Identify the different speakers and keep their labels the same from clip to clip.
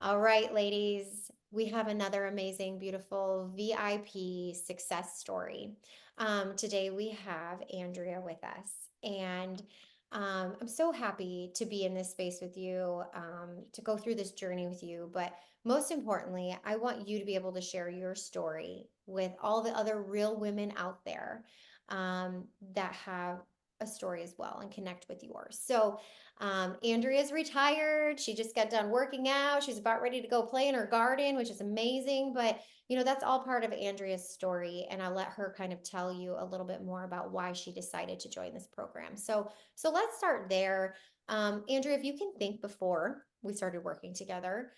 Speaker 1: All right, ladies, we have another amazing, beautiful VIP success story. Today we have Andrea with us, and I'm so happy to be in this space with you, to go through this journey with you. But most importantly, I want you to be able to share your story with all the other real women out there that have a story as well and connect with yours. So, Andrea's retired. She just got done working out. She's about ready to go play in her garden, which is amazing. But, that's all part of Andrea's story. And I'll let her kind of tell you a little bit more about why she decided to join this program. So let's start there. Andrea, if you can think before we started working together,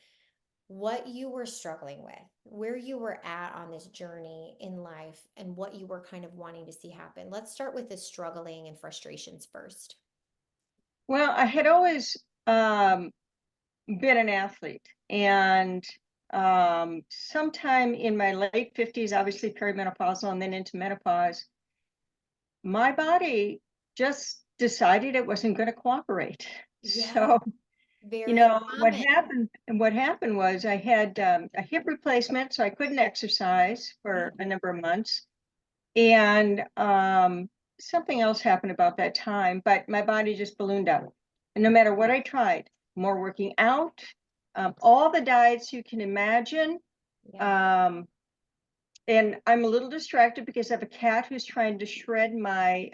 Speaker 1: what you were struggling with, where you were at on this journey in life, and what you were kind of wanting to see happen. Let's start with the struggling and frustrations first.
Speaker 2: Well, I had always been an athlete, and sometime in my late 50s, obviously perimenopausal and then into menopause, my body just decided it wasn't going to cooperate.
Speaker 1: Yeah,
Speaker 2: So,
Speaker 1: very
Speaker 2: what
Speaker 1: common.
Speaker 2: happened was I had a hip replacement, so I couldn't exercise
Speaker 1: Yeah.
Speaker 2: for a number of months. And something else happened about that time, but my body just ballooned out. And no matter what I tried, more working out, all the diets you can imagine.
Speaker 1: Yeah.
Speaker 2: Um, and I'm a little distracted because I have a cat who's trying to shred my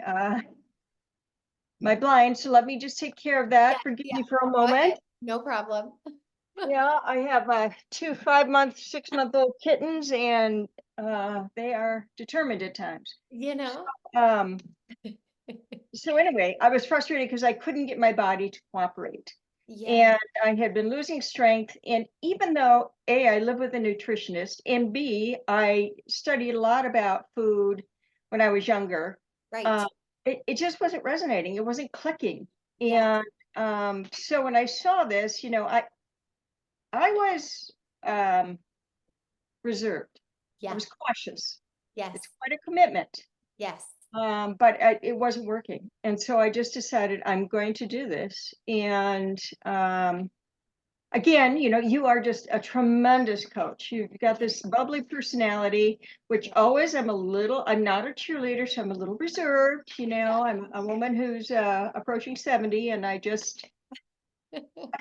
Speaker 2: blinds. So let me just take care of
Speaker 1: Yeah.
Speaker 2: that. Forgive
Speaker 1: Yeah.
Speaker 2: me for a
Speaker 1: Go ahead.
Speaker 2: moment.
Speaker 1: No problem.
Speaker 2: Yeah, I have two 5-month, 6-month-old kittens, and they are determined at times.
Speaker 1: You know?
Speaker 2: Um, so anyway, I was frustrated because I couldn't get my body to cooperate.
Speaker 1: Yeah.
Speaker 2: And I had been losing strength. And even though A, I live with a nutritionist, and B, I studied a lot about food when I was younger,
Speaker 1: Right.
Speaker 2: uh, it just wasn't resonating. It wasn't clicking.
Speaker 1: Yes.
Speaker 2: And so when I saw this, I was um, reserved. I
Speaker 1: Yeah.
Speaker 2: was cautious. It's
Speaker 1: Yes.
Speaker 2: quite a commitment.
Speaker 1: Yes.
Speaker 2: But it wasn't working. And so I just decided I'm going to do this. And again, you are just a tremendous coach. You've got
Speaker 1: Yeah.
Speaker 2: this bubbly personality, which always I'm not a cheerleader, so I'm a little reserved.
Speaker 1: Yeah.
Speaker 2: I'm a woman who's approaching 70, and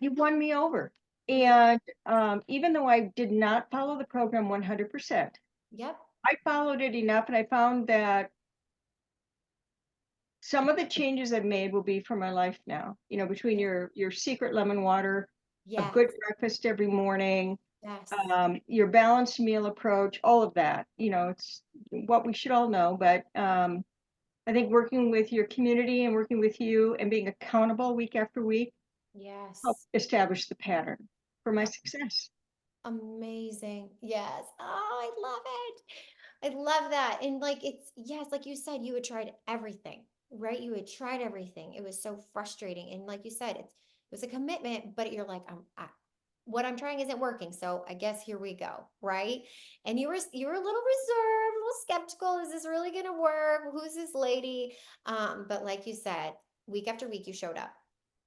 Speaker 2: you won me over.
Speaker 1: Yeah.
Speaker 2: And even though I did not follow the program 100%,
Speaker 1: Yep.
Speaker 2: I followed it enough, and I found that some of the changes I've made will be for my life now. Between
Speaker 1: Yeah.
Speaker 2: your secret lemon water, a
Speaker 1: Yes.
Speaker 2: good breakfast every morning,
Speaker 1: Yes.
Speaker 2: your balanced meal approach, all of that. It's what we should all know. But I think working with your community and working with you and being accountable week after week help
Speaker 1: Yes.
Speaker 2: establish the pattern for my success.
Speaker 1: Amazing. Yes. Oh, I love it. I love that. And like yes, like you said, you had tried everything, right? You had tried everything. It was so frustrating. And like you said, it was a commitment, but you're like, what I'm trying isn't working. So I guess here we go, right? And you were a little reserved, a little skeptical. Is this really gonna work? Who's this lady? But like you said, week after week you showed up.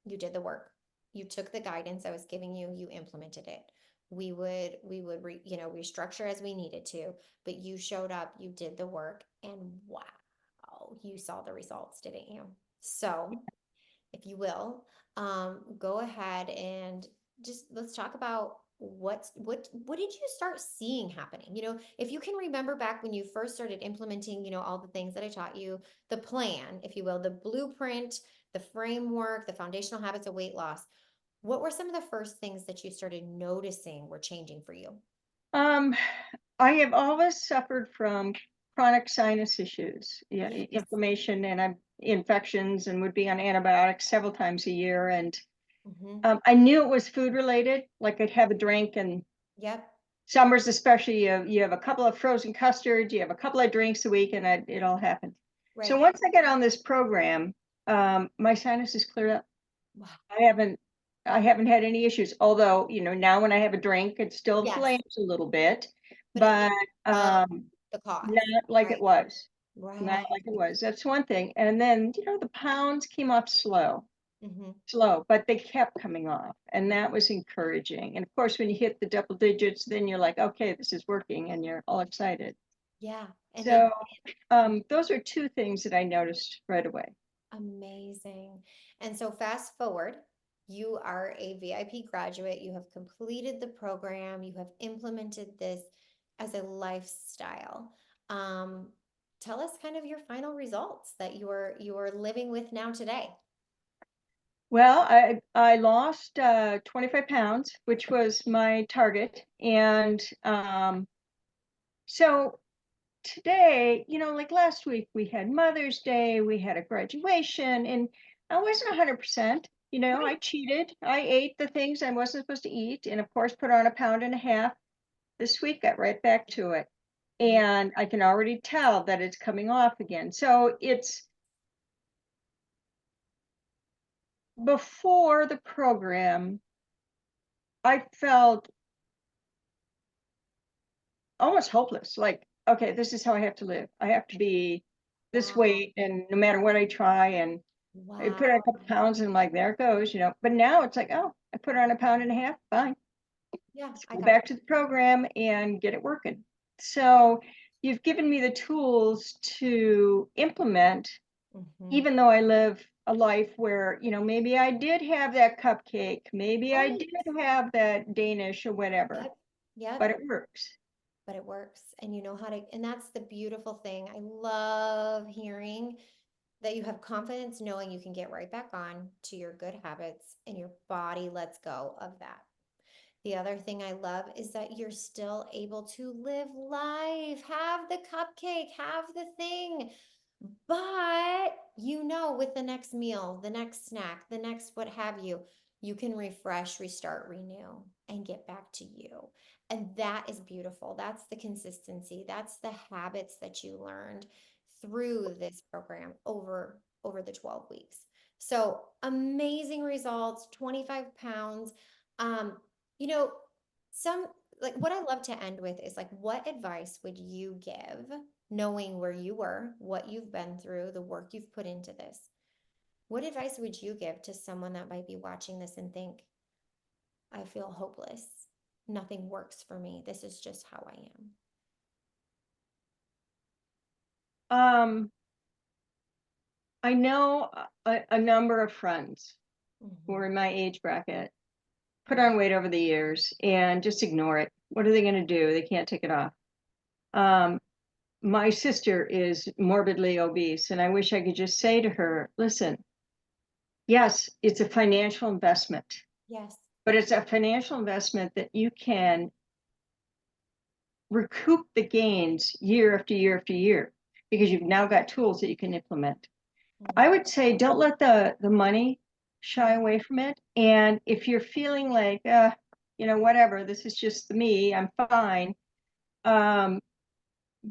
Speaker 1: You did the work. You took the guidance I was giving you, you implemented it. We would restructure as we needed to, but you showed up, you did the work, and wow, you saw the results, didn't you? So if you will, go ahead and just let's talk about what did you start seeing happening? If you can remember back when you first started implementing, all the things that I taught you, the plan, if you will, the blueprint, the framework, the foundational habits of weight loss. What were some of the first things that you started noticing were changing for you?
Speaker 2: Um, I have always suffered from chronic sinus issues, yeah,
Speaker 1: Yes.
Speaker 2: inflammation, and infections, and would be on antibiotics several times a year. And
Speaker 1: Mm-hmm.
Speaker 2: I knew it was food related. Like I'd have a drink, and
Speaker 1: Yep.
Speaker 2: summers especially, you have a couple of frozen custards, you have a couple of drinks a week, and it all happened. So
Speaker 1: Right.
Speaker 2: once I got on this program, my sinuses cleared up.
Speaker 1: Wow.
Speaker 2: I haven't I haven't had any issues. Although, now when I have a drink, it still
Speaker 1: Yes.
Speaker 2: flames a little bit,
Speaker 1: But at least
Speaker 2: but
Speaker 1: um
Speaker 2: um,
Speaker 1: the cause,
Speaker 2: not like it
Speaker 1: right?
Speaker 2: was. Not
Speaker 1: Right.
Speaker 2: like it was. That's one thing. And then, the pounds came off slow.
Speaker 1: Mm-hmm.
Speaker 2: slow, but they kept coming off, and that was encouraging. And of course, when you hit the double digits, then you're like, okay, this is working, and you're all excited.
Speaker 1: Yeah. And they
Speaker 2: So those are two things that I noticed right away.
Speaker 1: amazing. And so fast forward, you are a VIP graduate. You have completed the program. You have implemented this as a lifestyle. Um, Tell us kind of your final results that you're living with now today.
Speaker 2: Well, I lost 25 pounds, which was my target, and so today, like last week, we had Mother's Day, we had a graduation, and I wasn't 100%. I
Speaker 1: Right.
Speaker 2: cheated. I ate the things I wasn't supposed to eat, and of course, put on a pound and a half. This week, got right back to it.
Speaker 1: Yeah.
Speaker 2: And I can already tell that it's coming off again. So it's before the program, I felt almost hopeless. Like, okay, this is how I have to live. I have to be this
Speaker 1: Wow.
Speaker 2: weight, and no matter what I try, and I
Speaker 1: Wow.
Speaker 2: put on a couple pounds, and I'm like, there it goes. But now it's like, oh, I put on a pound and a half, fine.
Speaker 1: Yeah,
Speaker 2: Let's
Speaker 1: I
Speaker 2: go
Speaker 1: got
Speaker 2: back to the program and get it working. So you've given me the tools to implement,
Speaker 1: it. Hmm.
Speaker 2: even though I live a life where, maybe I did have that cupcake, maybe I
Speaker 1: Right.
Speaker 2: did have that Danish or whatever,
Speaker 1: Yep. Yep.
Speaker 2: but it works.
Speaker 1: But it works and you know how to, and that's the beautiful thing. I love hearing that you have confidence knowing you can get right back on to your good habits and your body lets go of that. The other thing I love is that you're still able to live life, have the cupcake, have the thing. But with the next meal, the next snack, the next what have you, you can refresh, restart, renew, and get back to you. And that is beautiful. That's the consistency. That's the habits that you learned through this program over the 12 weeks. So amazing results, 25 pounds. Um, you know, some like what I love to end with is like, what advice would you give, knowing where you were, what you've been through, the work you've put into this? What advice would you give to someone that might be watching this and think, I feel hopeless. Nothing works for me. This is just how I am.
Speaker 2: Um, I know a number of friends who are
Speaker 1: Hmm.
Speaker 2: in my age bracket put on weight over the years and just ignore it. What are they going to do? They can't take it off. Um, my sister is morbidly obese, and I wish I could just say to her, listen, yes, it's a financial investment,
Speaker 1: Yes.
Speaker 2: but it's a financial investment that you can recoup the gains year after year after year because you've now got tools that you can implement. I
Speaker 1: Mm.
Speaker 2: would say don't let the money shy
Speaker 1: Yeah.
Speaker 2: away from it. And if you're feeling like, whatever, this is just me, I'm fine. Um,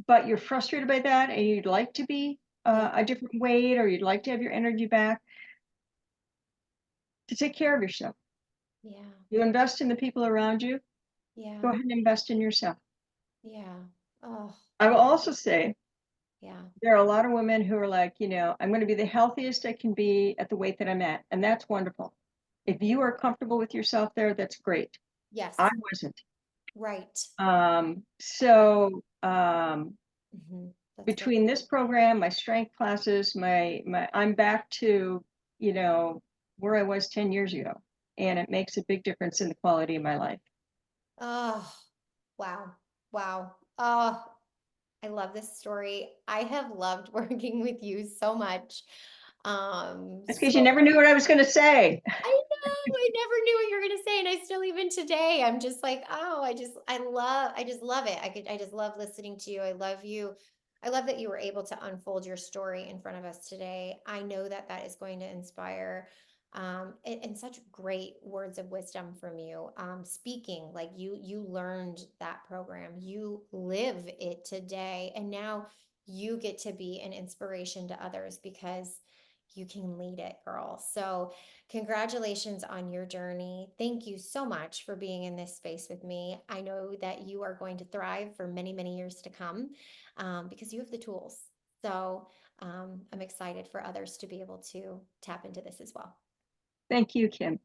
Speaker 2: but you're frustrated by that and you'd like to be
Speaker 1: Yeah.
Speaker 2: a different weight, or you'd like to have your energy back, to take care of yourself.
Speaker 1: Yeah.
Speaker 2: You invest in the people around you,
Speaker 1: Yeah.
Speaker 2: go ahead and invest in yourself.
Speaker 1: Yeah. Oh,
Speaker 2: I will
Speaker 1: I,
Speaker 2: also say
Speaker 1: yeah.
Speaker 2: there are a lot of women who are like, I'm going to be the healthiest I can be at the weight that I'm at. And that's wonderful. If you are comfortable with yourself there, that's great. I
Speaker 1: Yes.
Speaker 2: wasn't.
Speaker 1: Right. Hmm. That's very,
Speaker 2: Between this program, my strength classes, I'm back to, you know, where I was 10 years ago. And it makes a big difference in the quality of my life.
Speaker 1: oh, wow. Wow. Oh, I love this story. I have loved working with you so much.
Speaker 2: That's because you
Speaker 1: So
Speaker 2: never knew what I was going to say.
Speaker 1: I know, I never knew what you were gonna say, and I still even today, I'm just like, oh, I just love it. I just love listening to you. I love you. I love that you were able to unfold your story in front of us today. I know that that is going to inspire, and such great words of wisdom from you. Speaking like you learned that program, you live it today, and now you get to be an inspiration to others because you can lead it, girl. So congratulations on your journey. Thank you so much for being in this space with me. I know that you are going to thrive for many, many years to come, because you have the tools. So I'm excited for others to be able to tap into this as well.
Speaker 2: Thank you, Kim.